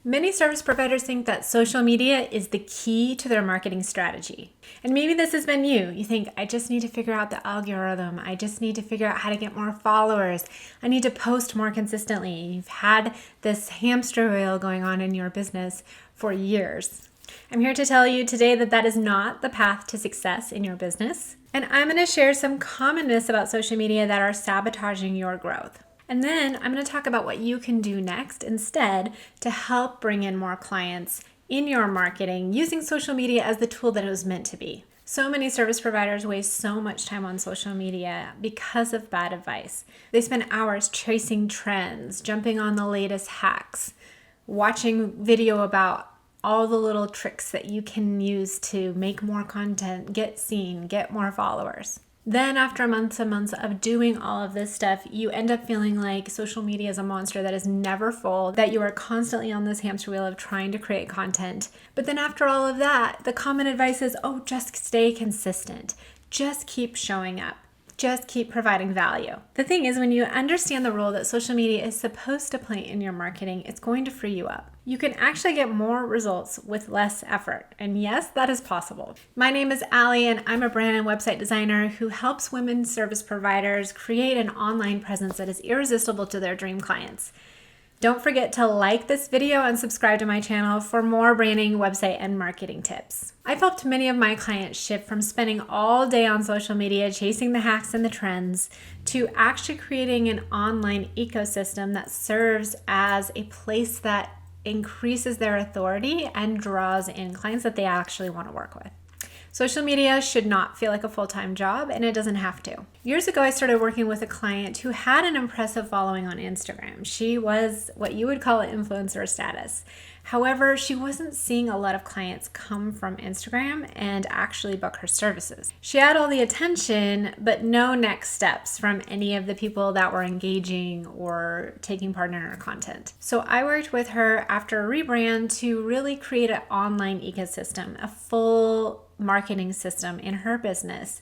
Many service providers think that social media is the key to their marketing strategy. And maybe this has been you. You think, I just need to figure out the algorithm. I just need to figure out how to get more followers. I need to post more consistently. You've had this hamster wheel going on in your business for years. I'm here to tell you today that that is not the path to success in your business. And I'm going to share some common myths about social media that are sabotaging your growth. And then I'm going to talk about what you can do next instead to help bring in more clients in your marketing using social media as the tool that it was meant to be. So many service providers waste so much time on social media because of bad advice. They spend hours chasing trends, jumping on the latest hacks, watching video about all the little tricks that you can use to make more content, get seen, get more followers. Then after months and months of doing all of this stuff, you end up feeling like social media is a monster that is never full, that you are constantly on this hamster wheel of trying to create content. But then after all of that, the common advice is, just stay consistent. Just keep showing up. Just keep providing value. The thing is, when you understand the role that social media is supposed to play in your marketing, it's going to free you up. You can actually get more results with less effort. And yes, that is possible. My name is Allie, and I'm a brand and website designer who helps women service providers create an online presence that is irresistible to their dream clients. Don't forget to like this video and subscribe to my channel for more branding, website, and marketing tips. I've helped many of my clients shift from spending all day on social media chasing the hacks and the trends to actually creating an online ecosystem that serves as a place that increases their authority and draws in clients that they actually want to work with. Social media should not feel like a full-time job, and it doesn't have to. Years ago, I started working with a client who had an impressive following on Instagram. She was what you would call influencer status. However, she wasn't seeing a lot of clients come from Instagram and actually book her services. She had all the attention, but no next steps from any of the people that were engaging or taking part in her content. So I worked with her after a rebrand to really create an online ecosystem, a full marketing system in her business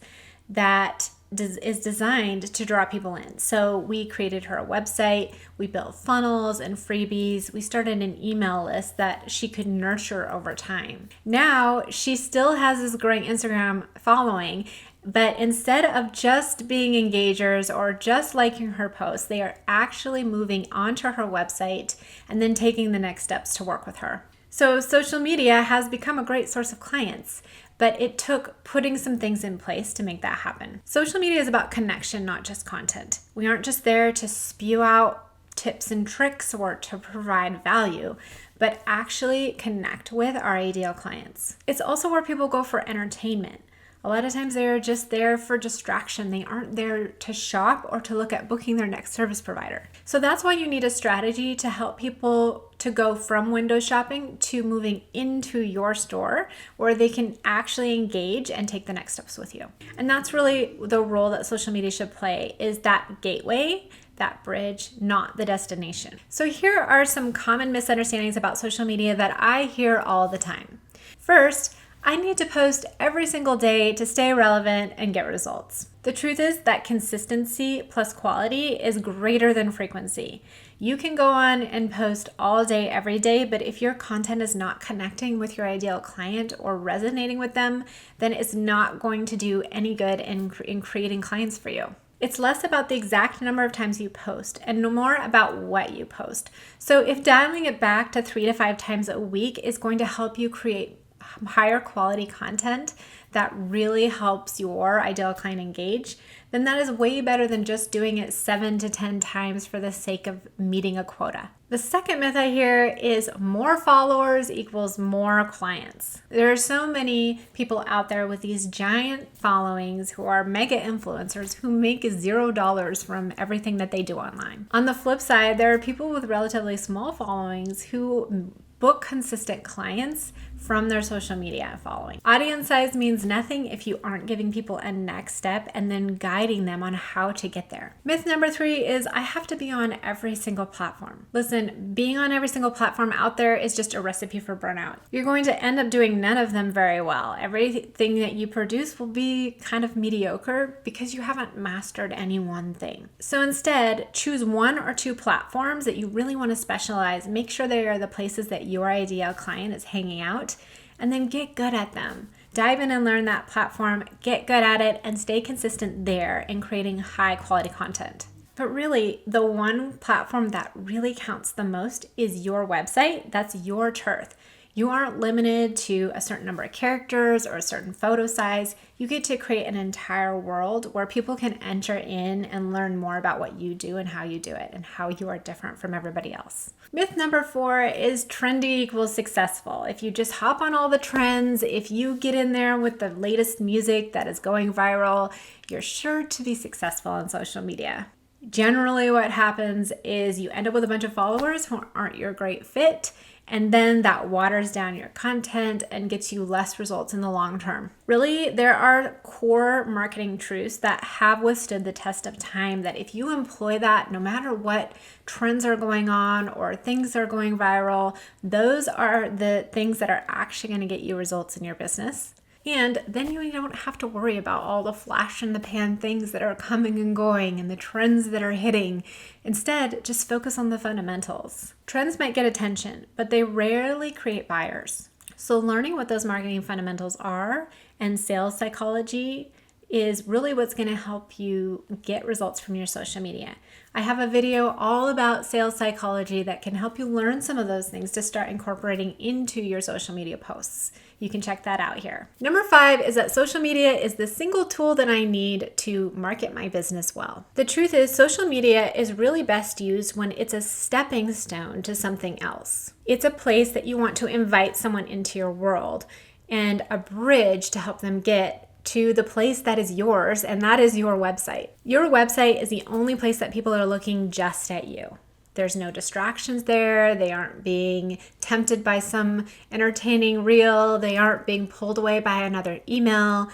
that is designed to draw people in. So we created her a website, we built funnels and freebies, we started an email list that she could nurture over time. Now she still has this growing Instagram following, but instead of just being engagers or just liking her posts, they are actually moving onto her website and then taking the next steps to work with her. So social media has become a great source of clients, but it took putting some things in place to make that happen. Social media is about connection, not just content. We aren't just there to spew out tips and tricks or to provide value, but actually connect with our ideal clients. It's also where people go for entertainment. A lot of times they're just there for distraction. They aren't there to shop or to look at booking their next service provider. So that's why you need a strategy to help people to go from window shopping to moving into your store where they can actually engage and take the next steps with you. And that's really the role that social media should play, is that gateway, that bridge, not the destination. So here are some common misunderstandings about social media that I hear all the time. First, I need to post every single day to stay relevant and get results. The truth is that consistency plus quality is greater than frequency. You can go on and post all day, every day, but if your content is not connecting with your ideal client or resonating with them, then it's not going to do any good in creating clients for you. It's less about the exact number of times you post and more about what you post. So if dialing it back to 3 to 5 times a week is going to help you create higher quality content that really helps your ideal client engage, then that is way better than just doing it 7 to 10 times for the sake of meeting a quota. The second myth I hear is more followers equals more clients. There are so many people out there with these giant followings who are mega influencers who make $0 from everything that they do online. On the flip side, there are people with relatively small followings who book consistent clients from their social media following. Audience size means means nothing if you aren't giving people a next step and then guiding them on how to get there. Myth number 3 is I have to be on every single platform. Listen, being on every single platform out there is just a recipe for burnout. You're going to end up doing none of them very well. Everything that you produce will be kind of mediocre because you haven't mastered any one thing. So instead, choose 1 or 2 platforms that you really want to specialize. Make sure they are the places that your ideal client is hanging out, and then get good at them. Dive in and learn that platform, get good at it, and stay consistent there in creating high quality content. But really, the one platform that really counts the most is your website. That's your turf. You aren't limited to a certain number of characters or a certain photo size. You get to create an entire world where people can enter in and learn more about what you do and how you do it and how you are different from everybody else. Myth number 4 is trendy equals successful. If you just hop on all the trends, if you get in there with the latest music that is going viral, you're sure to be successful on social media. Generally, what happens is you end up with a bunch of followers who aren't your great fit, and then that waters down your content and gets you less results in the long term. Really, there are core marketing truths that have withstood the test of time that if you employ that, no matter what trends are going on or things are going viral, those are the things that are actually going to get you results in your business. And then you don't have to worry about all the flash in the pan things that are coming and going and the trends that are hitting. Instead, just focus on the fundamentals. Trends might get attention, but they rarely create buyers. So learning what those marketing fundamentals are and sales psychology is really what's going to help you get results from your social media. I have a video all about sales psychology that can help you learn some of those things to start incorporating into your social media posts. You can check that out here. Number 5 is that social media is the single tool that I need to market my business well. The truth is, social media is really best used when it's a stepping stone to something else. It's a place that you want to invite someone into your world and a bridge to help them get to the place that is yours, and that is your website. Your website is the only place that people are looking just at you. There's no distractions there. They aren't being tempted by some entertaining reel. They aren't being pulled away by another email.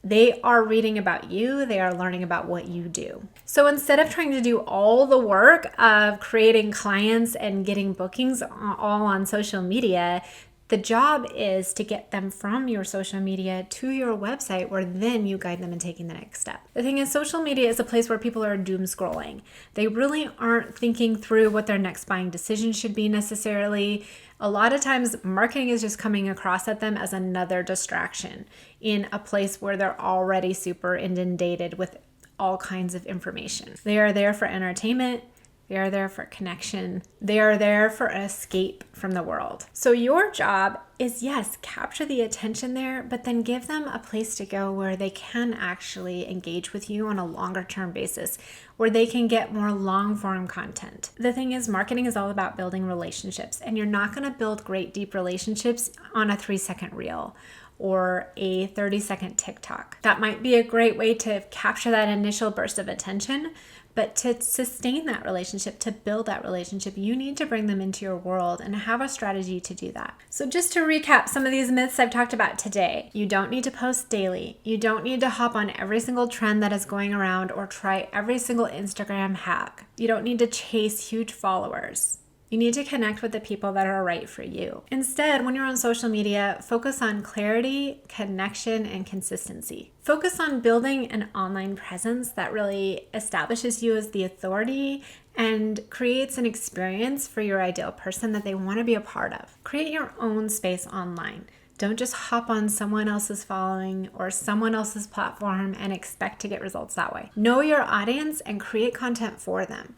They are reading about you. They are learning about what you do. So instead of trying to do all the work of creating clients and getting bookings all on social media, the job is to get them from your social media to your website, where then you guide them in taking the next step. The thing is, social media is a place where people are doom scrolling. They really aren't thinking through what their next buying decision should be necessarily. A lot of times marketing is just coming across at them as another distraction in a place where they're already super inundated with all kinds of information. They are there for entertainment. They are there for connection. They are there for an escape from the world. So your job is, yes, capture the attention there, but then give them a place to go where they can actually engage with you on a longer term basis, where they can get more long form content. The thing is, marketing is all about building relationships, and you're not going to build great deep relationships on a 3-second reel or a 30-second TikTok. That might be a great way to capture that initial burst of attention, but to sustain that relationship, to build that relationship, you need to bring them into your world and have a strategy to do that. So just to recap some of these myths I've talked about today, you don't need to post daily. You don't need to hop on every single trend that is going around or try every single Instagram hack. You don't need to chase huge followers. You need to connect with the people that are right for you. Instead, when you're on social media, focus on clarity, connection, and consistency. Focus on building an online presence that really establishes you as the authority and creates an experience for your ideal person that they want to be a part of. Create your own space online. Don't just hop on someone else's following or someone else's platform and expect to get results that way. Know your audience and create content for them.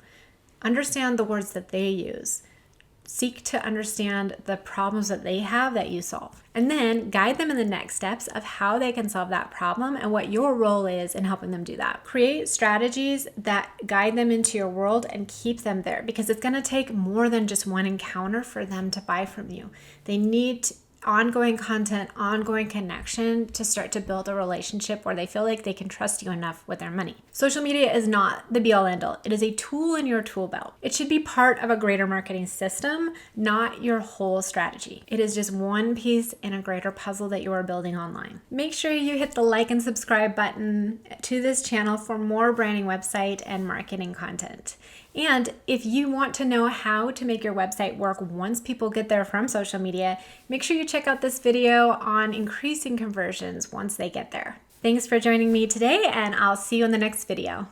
Understand the words that they use. Seek to understand the problems that they have that you solve. And then guide them in the next steps of how they can solve that problem and what your role is in helping them do that. Create strategies that guide them into your world and keep them there, because it's going to take more than just one encounter for them to buy from you. They need ongoing content, ongoing connection to start to build a relationship where they feel like they can trust you enough with their money. Social media is not the be all end all. It is a tool in your tool belt. It should be part of a greater marketing system, not your whole strategy. It is just one piece in a greater puzzle that you are building online. Make sure you hit the like and subscribe button to this channel for more branding, website, and marketing content. And if you want to know how to make your website work once people get there from social media, make sure you check out this video on increasing conversions once they get there. Thanks for joining me today, and I'll see you in the next video.